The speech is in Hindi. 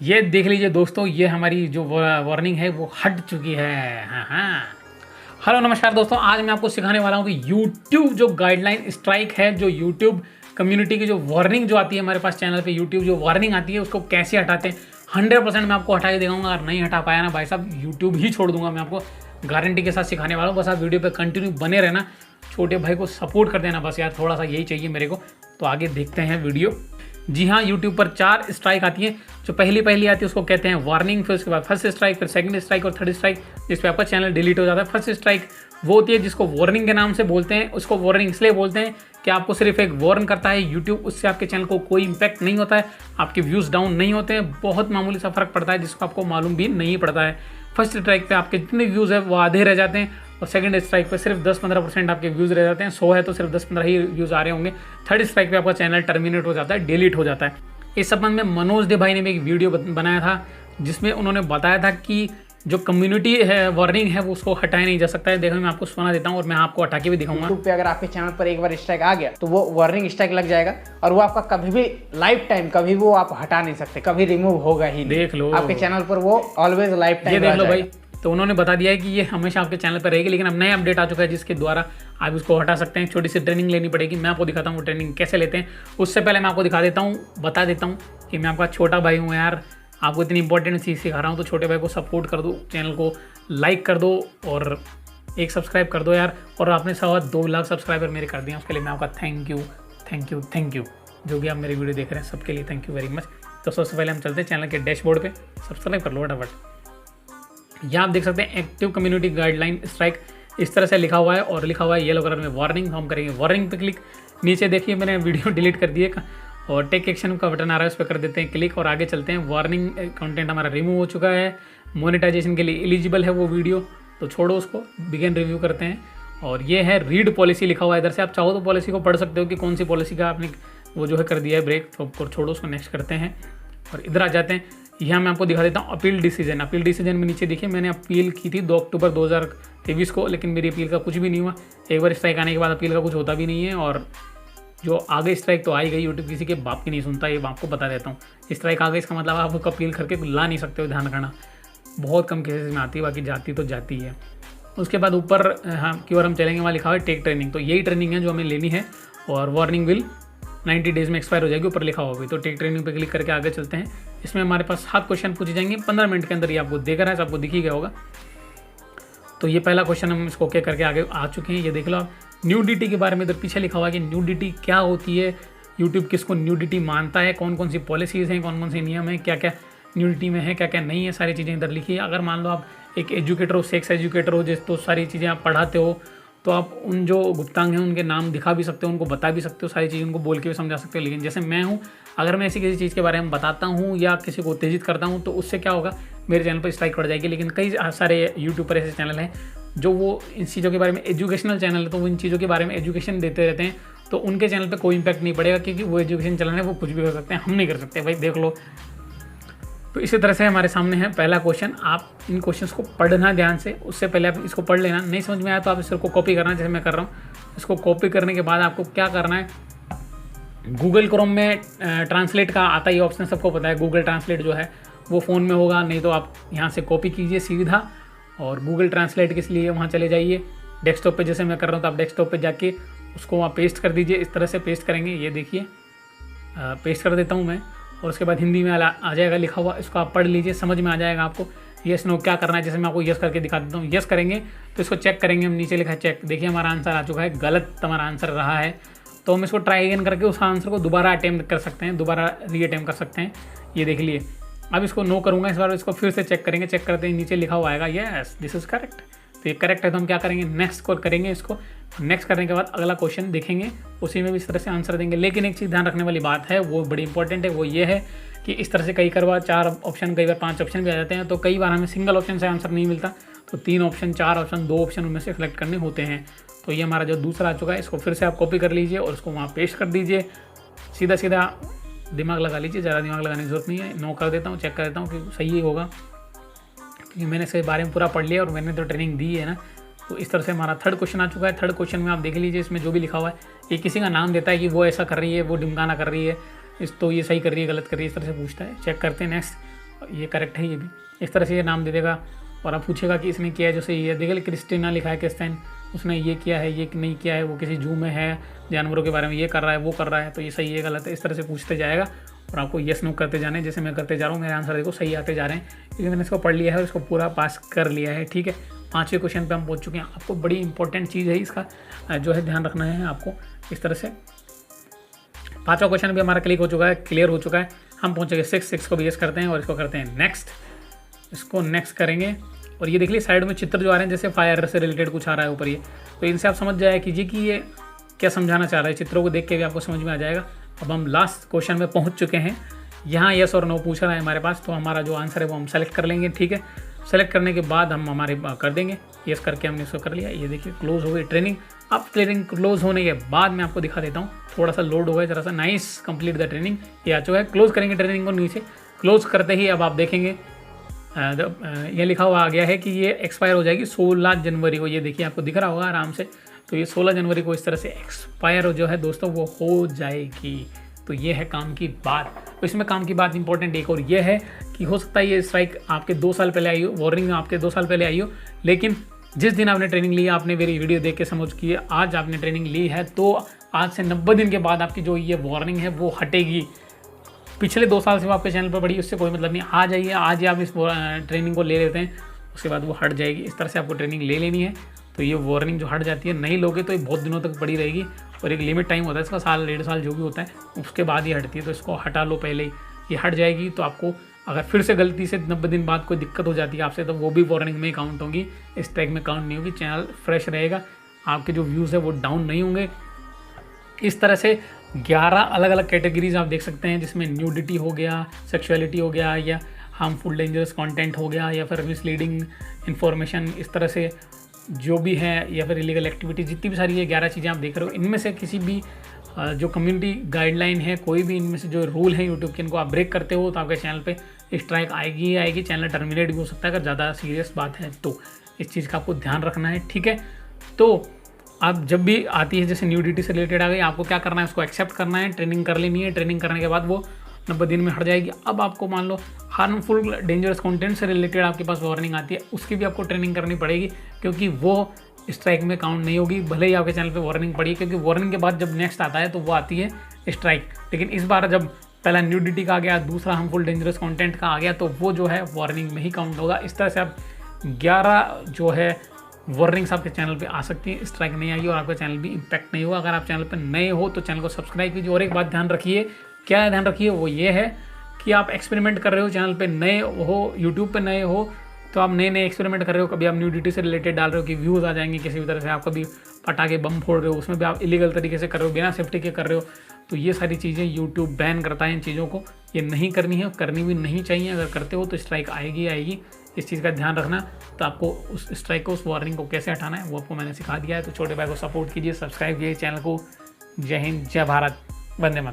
ये देख लीजिए दोस्तों, ये हमारी जो वार्निंग है वो हट चुकी है। हाँ। हेलो नमस्कार दोस्तों, आज मैं आपको सिखाने वाला हूँ कि YouTube जो गाइडलाइन स्ट्राइक है, जो YouTube कम्युनिटी की जो वार्निंग जो आती है हमारे पास चैनल पे, YouTube जो वार्निंग आती है उसको कैसे हटाते हैं। 100% मैं आपको हटा के दिखाऊंगा। अगर नहीं हटा पाया ना भाई साहब, YouTube ही छोड़ दूंगा। मैं आपको गारंटी के साथ सिखाने वाला हूँ। बस आप वीडियो पे कंटिन्यू बने रहना, छोटे भाई को सपोर्ट कर देना बस यार, थोड़ा सा यही चाहिए मेरे को। तो आगे देखते हैं वीडियो। जी हाँ, YouTube पर 4 स्ट्राइक आती है। जो पहली आती है उसको कहते हैं वार्निंग, फिर उसके बाद फर्स्ट स्ट्राइक, फिर सेकंड स्ट्राइक और थर्ड स्ट्राइक, जिस पे आपका चैनल डिलीट हो जाता है। फर्स्ट स्ट्राइक वो होती है जिसको वार्निंग के नाम से बोलते हैं। उसको वार्निंग इसलिए बोलते हैं कि आपको सिर्फ एक वार्न करता है YouTube, उससे आपके चैनल को कोई इंपैक्ट नहीं होता है, आपके व्यूज़ डाउन नहीं होते हैं, बहुत मामूली सा फर्क पड़ता है जिसको आपको मालूम भी नहीं पड़ता है। फर्स्ट स्ट्राइक पे आपके जितने व्यूज़ है वो आधे रह जाते हैं और सेकंड स्ट्राइक पे सिर्फ 10-15% आपके व्यूज़ रह जाते हैं। 100 है तो सिर्फ 10-15 ही व्यूज़ आ रहे होंगे। थर्ड स्ट्राइक पे आपका चैनल टर्मिनेट हो जाता है, डिलीट हो जाता है। इस संबंध में मनोज दे भाई ने भी एक वीडियो बनाया था जिसमें उन्होंने बताया था कि जो कम्युनिटी है वार्निंग है वो उसको हटाया नहीं जा सकता है। देखो मैं आपको सुना देता हूँ और मैं आपको हटा के भी दिखाऊंगा। यूट्यूब पे अगर आपके चैनल पर एक बार स्ट्राइक आ गया तो वो वार्निंग स्ट्राइक लग जाएगा और वो आपका कभी भी लाइफ टाइम कभी वो आप हटा नहीं सकते, कभी रिमूव होगा ही नहीं। देख लो आपके चैनल पर वो ऑलवेज लाइफ टाइम। ये देख लो भाई, तो उन्होंने बता दिया है कि ये हमेशा आपके चैनल पर रहेगी, लेकिन अब नया अपडेट आ चुका है जिसके द्वारा आप इसको हटा सकते हैं। छोटी सी ट्रेनिंग लेनी पड़ेगी, मैं आपको दिखाता हूँ वो ट्रेनिंग कैसे लेते हैं। उससे पहले मैं आपको बता देता हूँ कि मैं आपका छोटा भाई हूँ यार, आपको इतनी इंपॉर्टेंट चीज़ सिखा रहा हूँ, तो छोटे भाई को सपोर्ट कर दो, चैनल को लाइक कर दो और एक सब्सक्राइब कर दो यार। और आपने 2 लाख सब्सक्राइबर मेरे कर दिए, उसके लिए मैं आपका थैंक यू जो भी आप मेरी वीडियो देख रहे हैं सबके लिए थैंक यू वेरी मच। तो सबसे पहले हम चलते हैं चैनल के डैशबोर्ड पे, सब्सक्राइब कर लो फटाफट। यहाँ आप देख सकते हैं एक्टिव कम्युनिटी गाइडलाइन स्ट्राइक, इस तरह से लिखा हुआ है और लिखा हुआ है येलो कलर में वार्निंग। हम करेंगे वार्निंग पे क्लिक। नीचे देखिए मैंने वीडियो डिलीट कर दिए और टेक एक्शन का बटन आ रहा है, उस पर कर देते हैं क्लिक और आगे चलते हैं। वार्निंग कंटेंट हमारा रिमूव हो चुका है, मोनेटाइजेशन के लिए एलिजिबल है वो वीडियो, तो छोड़ो उसको, बिगिन रिव्यू करते हैं। और ये है रीड पॉलिसी लिखा हुआ है इधर से, आप चाहो तो पॉलिसी को पढ़ सकते हो कि कौन सी पॉलिसी का आपने वो जो है कर दिया है ब्रेक, तो छोड़ो उसको, नेक्स्ट करते हैं और इधर आ जाते हैं। यहाँ मैं आपको दिखा देता हूँ अपील डिसीजन में नीचे देखिए मैंने अपील की थी 2 अक्टूबर 2023 को, लेकिन मेरी अपील का कुछ भी नहीं हुआ। एक बार स्ट्राइक आने के बाद अपील का कुछ होता भी नहीं है और जो आगे स्ट्राइक तो आई गई, यूट्यूब किसी के बाप की नहीं सुनता, ये मैं आपको बता देता हूँ। स्ट्राइक आ गई इसका मतलब आप अपील करके ला नहीं सकते हो, ध्यान रखना। बहुत कम केसेस में आती है, बाकी जाती तो जाती है। उसके बाद ऊपर हाँ की ओर हम चलेंगे, वहाँ लिखा हुआ है टेक ट्रेनिंग, तो यही ट्रेनिंग है जो हमें लेनी है और वार्निंग विल 90 डेज में एक्सपायर हो जाएगी, ऊपर लिखा हुआ भी। तो टेक ट्रेनिंग पे क्लिक करके आगे चलते हैं। इसमें हमारे पास 7 क्वेश्चन पूछे जाएंगे 15 मिनट के अंदर, ये आपको देख रहा है, आपको दिख ही गया होगा। तो ये पहला क्वेश्चन हम इसको ओके करके आगे आ चुके हैं। ये देख लो आप, न्यूडिटी के बारे में इधर पीछे लिखा हुआ है कि न्यूडिटी क्या होती है, यूट्यूब किसको न्यूडिटी मानता है, कौन कौन सी पॉलिसीज़ हैं, कौन कौन से नियम हैं, क्या क्या न्यूडिटी में है, क्या क्या नहीं है, सारी चीज़ें इधर लिखी है। अगर मान लो आप एक एजुकेटर हो, सेक्स एजुकेटर हो, जिस तो सारी चीज़ें आप पढ़ाते हो, तो आप उन जो गुप्तांग हैं उनके नाम दिखा भी सकते हो, उनको बता भी सकते हो, सारी चीज़ें उनको बोल के भी समझा सकते हो। लेकिन जैसे मैं हूँ, अगर मैं ऐसी किसी चीज़ के बारे में बताता हूँ या किसी को उत्तेजित करता हूँ तो उससे क्या होगा, मेरे चैनल पर स्ट्राइक पड़ जाएगी। लेकिन कई सारे यूट्यूब पर ऐसे चैनल हैं जो वो इन चीज़ों के बारे में, एजुकेशनल चैनल है तो वो इन चीज़ों के बारे में एजुकेशन देते रहते हैं, तो उनके चैनल पे कोई इंपैक्ट नहीं पड़ेगा क्योंकि वो एजुकेशन चैनल है, वो कुछ भी कर सकते हैं, हम नहीं कर सकते भाई, देख लो। तो इसी तरह से हमारे सामने है पहला क्वेश्चन। आप इन क्वेश्चंस को पढ़ना ध्यान से, उससे पहले आप इसको पढ़ लेना। नहीं समझ में आया तो आप इसको कॉपी करना, जैसे मैं कर रहा हूँ। इसको कॉपी करने के बाद आपको क्या करना है, गूगल क्रोम में ट्रांसलेट का आता ही ऑप्शन, सबको पता है गूगल ट्रांसलेट जो है वो फ़ोन में होगा, नहीं तो आप यहाँ से कॉपी कीजिए सीधा और गूगल ट्रांसलेट के लिए वहाँ चले जाइए। डेस्कटॉप पे जैसे मैं कर रहा हूँ तो आप डेस्कटॉप पे जाके उसको वहाँ पेस्ट कर दीजिए। इस तरह से पेस्ट करेंगे, ये देखिए पेस्ट कर देता हूँ मैं, और उसके बाद हिंदी में आ जाएगा लिखा हुआ, इसको आप पढ़ लीजिए, समझ में आ जाएगा आपको। यस नो क्या करना है, जैसे मैं आपको यस करके दिखा देता हूँ। यस करेंगे तो इसको चेक करेंगे, हम नीचे लिखा है चेक, देखिए हमारा आंसर आ चुका है, गलत हमारा आंसर रहा है। तो हम इसको ट्राई अगेन करके उस आंसर को दोबारा अटेम्प्ट कर सकते हैं, दोबारा रीअटेम्प्ट कर सकते हैं। ये देख लिए, अब इसको नो करूँगा, इस बार इसको फिर से चेक करेंगे। चेक करते हैं नीचे लिखा हुआ आएगा यस दिस इज़ करेक्ट, तो ये करेक्ट है। तो हम क्या करेंगे, नेक्स्ट को करेंगे। इसको नेक्स्ट करने के बाद अगला क्वेश्चन देखेंगे, उसी में भी इस तरह से आंसर देंगे। लेकिन एक चीज़ ध्यान रखने वाली बात है, वो बड़ी इंपॉर्टेंट है, वो ये है कि इस तरह से कई बार 4 ऑप्शन, कई बार 5 ऑप्शन भी आ जाते हैं, तो कई बार हमें सिंगल ऑप्शन से आंसर नहीं मिलता, तो 3 ऑप्शन, 4 ऑप्शन, 2 ऑप्शन उनमें से सिलेक्ट करने होते हैं। तो ये हमारा जो दूसरा आ चुका है, इसको फिर से आप कॉपी कर लीजिए और उसको वहाँ पेस्ट कर दीजिए। सीधा सीधा दिमाग लगा लीजिए, ज़्यादा दिमाग लगाने की जरूरत नहीं है। नो कर देता हूँ, चेक कर देता हूँ कि सही ही होगा, क्योंकि मैंने इसके बारे में पूरा पढ़ लिया और मैंने तो ट्रेनिंग दी है ना। तो इस तरह से हमारा थर्ड क्वेश्चन आ चुका है। थर्ड क्वेश्चन में आप देख लीजिए, इसमें जो भी लिखा हुआ है ये किसी का नाम देता है कि वो ऐसा कर रही है, वो ढिमकाना कर रही है, तो ये सही कर रही है, गलत कर रही है, इस तरह से पूछता है। चेक करते हैं नेक्स्ट। ये करेक्ट है, ये भी इस तरह से ये नाम दे देगा। और आप पूछेगा कि इसने किया है, जैसे ये देखिए क्रिस्टीना लिखा है, क्रिस्टिन, उसने ये किया है, ये नहीं किया है, वो किसी जू में है, जानवरों के बारे में ये कर रहा है, वो कर रहा है, तो ये सही है गलत है, इस तरह से पूछते जाएगा और आपको येस नो करते जाने। जैसे मैं करते जा रहा हूँ, मेरे आंसर देखो सही आते जा रहे हैं, क्योंकि मैंने इसको पढ़ लिया है और इसको पूरा पास कर लिया है। ठीक है, 5वें क्वेश्चन पे हम पहुँच चुके हैं। आपको बड़ी इंपॉर्टेंट चीज़ है, इसका जो है ध्यान रखना है आपको इस तरह से। 5वां क्वेश्चन भी हमारा क्लियर हो चुका है। हम पहुँचेंगे 6 को भी येस करते हैं और इसको करते हैं नेक्स्ट। इसको नेक्स्ट करेंगे और ये देख लीजिए साइड में चित्र जो आ रहे हैं, जैसे फायर से रिलेटेड कुछ आ रहा है ऊपर ये, तो इनसे आप समझ जाया कीजिए कि ये क्या समझाना चाह रहा है। चित्रों को देख के भी आपको समझ में आ जाएगा। अब हम लास्ट क्वेश्चन में पहुंच चुके हैं। यहाँ यस और नो पूछ रहा है हमारे पास, तो हमारा जो आंसर है वो हम सेलेक्ट कर लेंगे। ठीक है, सेलेक्ट करने के बाद हम हमारे कर देंगे, यस करके हमने इसको कर लिया। ये देखिए क्लोज हो गई ट्रेनिंग। अब ट्रेनिंग क्लोज होने के बाद मैं आपको दिखा देता हूँ, थोड़ा सा लोड हो गया जरा सा। नाइस, कंप्लीट द ट्रेनिंग, ये आ चुका है। क्लोज करेंगे ट्रेनिंग को नीचे, क्लोज करते ही अब आप देखेंगे ये लिखा हुआ आ गया है कि ये एक्सपायर हो जाएगी 16 जनवरी को। ये देखिए आपको दिख रहा होगा आराम से, तो ये 16 जनवरी को इस तरह से एक्सपायर जो है दोस्तों वो हो जाएगी। तो ये है काम की बात। तो इसमें काम की बात इंपॉर्टेंट एक और ये है कि हो सकता है ये स्ट्राइक आपके 2 साल पहले आई हो, वार्निंग आपके 2 साल पहले आई हो, लेकिन जिस दिन आपने ट्रेनिंग ली, आपने मेरी वीडियो देख के समझ की आज आपने ट्रेनिंग ली है, तो आज से 90 दिन के बाद आपकी जो ये वार्निंग है वो हटेगी। पिछले 2 साल से वो आपके चैनल पर पड़ी, उससे कोई मतलब नहीं। आ जाइए, आज ही आप इस ट्रेनिंग को ले लेते हैं, उसके बाद वो हट जाएगी। इस तरह से आपको ट्रेनिंग ले लेनी है। तो ये वार्निंग जो हट जाती है, नहीं लोगे तो ये बहुत दिनों तक पड़ी रहेगी और एक लिमिट टाइम होता है इसका, साल 1.5 साल जो भी होता है, उसके बाद ही हटती है। तो इसको हटा लो पहले ही, ये हट जाएगी। तो आपको अगर फिर से गलती से 90 दिन बाद कोई दिक्कत हो जाती है आपसे, तो वो भी वार्निंग में काउंट होगी, इस टैग में काउंट नहीं होगी। चैनल फ्रेश रहेगा, आपके जो व्यूज़ है वो डाउन नहीं होंगे। इस तरह से 11 अलग अलग कैटेगरीज आप देख सकते हैं, जिसमें न्यूडिटी हो गया, सेक्सुअलिटी हो गया, या हार्मफुल डेंजरस कंटेंट हो गया, या फिर मिसलीडिंग इन्फॉर्मेशन, इस तरह से जो भी है, या फिर इलीगल एक्टिविटी, जितनी भी सारी ये 11 चीज़ें आप देख रहे हो, इनमें से किसी भी जो कम्युनिटी गाइडलाइन है, कोई भी इनमें से जो रूल है यूट्यूब के, इनको आप ब्रेक करते हो तो आपके चैनल पे स्ट्राइक आएगी ही आएगी। चैनल टर्मिनेट भी हो सकता है अगर ज़्यादा सीरियस बात है तो। इस चीज़ का आपको ध्यान रखना है। ठीक है, तो आप जब भी आती है जैसे न्यूडिटी से रिलेटेड आ गई, आपको क्या करना है, उसको एक्सेप्ट करना है, ट्रेनिंग कर लेनी है। ट्रेनिंग करने के बाद वो 90 दिन में हट जाएगी। अब आपको मान लो हार्मफुल डेंजरस कंटेंट से रिलेटेड आपके पास वार्निंग आती है, उसकी भी आपको ट्रेनिंग करनी पड़ेगी, क्योंकि वो स्ट्राइक में काउंट नहीं होगी, भले ही आपके चैनल पे वार्निंग पड़ी। क्योंकि वार्निंग के बाद जब नेक्स्ट आता है तो वो आती है स्ट्राइक। लेकिन इस बार जब पहला न्यूडिटी का आ गया, दूसरा हार्मफुल डेंजरस कंटेंट का आ गया, तो वो जो है वार्निंग में ही काउंट होगा। इस तरह से आप 11 जो है वार्निंग्स आपके चैनल पे आ सकती है, स्ट्राइक नहीं आएगी और आपका चैनल भी इम्पैक्ट नहीं होगा। अगर आप चैनल पे नए हो तो चैनल को सब्सक्राइब कीजिए। और एक बात ध्यान रखिए, क्या ध्यान रखिए, वो ये है कि आप एक्सपेरिमेंट कर रहे हो, चैनल पे नए हो, यूट्यूब पे नए हो, तो आप नए एक्सपेरिमेंट कर रहे हो। कभी आप न्यूडिटी से रिलेटेड डाल रहे हो कि व्यूज़ आ जाएंगे किसी भी तरह से, आप कभी पटाखे बम फोड़ रहे हो, उसमें भी आप इलीगल तरीके से कर रहे हो, बिना सेफ्टी के कर रहे हो, तो ये सारी चीज़ें यूट्यूब बैन करता है। इन चीज़ों को ये नहीं करनी है, करनी भी नहीं चाहिए। अगर करते हो तो स्ट्राइक आएगी आएगी, इस चीज़ का ध्यान रखना। तो आपको उस स्ट्राइक को, उस वार्निंग को कैसे हटाना है वो आपको मैंने सिखा दिया है। तो छोटे भाई को सपोर्ट कीजिए, सब्सक्राइब कीजिए चैनल को। जय हिंद, जय भारत, वंदे मातरम।